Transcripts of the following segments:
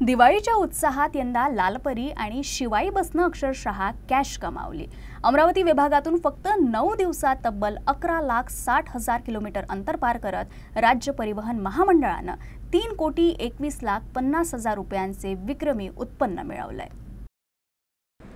दिवाळीच्या उत्साहात यंदा लालपरी आणि शिवाई बसनं अक्षरशः कॅश कमावली। अमरावती विभागातून फक्त 9 दिवसात तब्बल 11,60,000 किलोमीटर अंतर पार करत राज्य परिवहन महामंडळानं 3,21,50,000 रुपयांचे विक्रमी उत्पन्न मिळवलंय।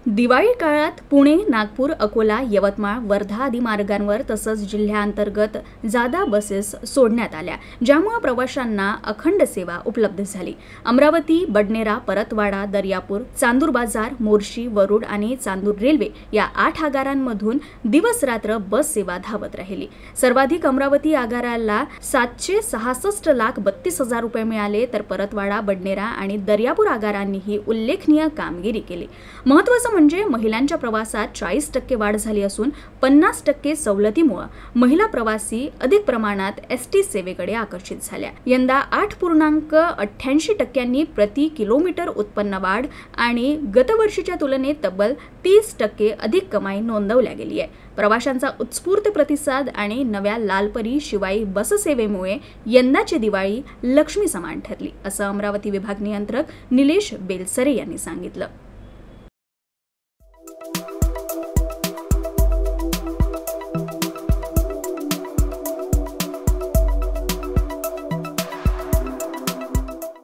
दिवाळी काळात पुणे, नागपूर, अकोला, यवतमाळ, वर्धा आदी मार्गांवर तसंच जिल्ह्यांतर्गत जादा बसेस सोडण्यात आल्या, ज्यामुळे प्रवाशांना अखंड सेवा उपलब्ध झाली। अमरावती, बडनेरा, परतवाडा, दर्यापूर, चांदूर बाजार, मोर्शी, वरुड आणि चांदूर रेल्वे या 8 आगारांमधून दिवस रात्र बस सेवा धावत राहिली। सर्वाधिक अमरावती आगाराला 766,32,000 रुपये मिळाले, तर परतवाडा, बडनेरा आणि दर्यापूर आगारांनीही उल्लेखनीय कामगिरी केली। महत्त्वाचं म्हणजे महिलांच्या प्रवासात 40% वाढ झाली असून 50% सवलतीमुळे महिला प्रवासी अधिक प्रमाणात एसटी सेवेकडे आकर्षित झाल्या। यंदा 8.88% प्रति किलोमीटर उत्पन्न वाढ आणि गतवर्षीच्या तुलनेत तब्बल 30% अधिक कमाई नोंदवल्या गेली आहे। प्रवाशांचा उत्स्फूर्त प्रतिसाद आणि नव्या लालपरी शिवाई बस सेवेमुळे यंदाची दिवाळी लक्ष्मी समान ठरली, असं अमरावती विभाग नियंत्रक निलेश बेलसरे यांनी सांगितलं।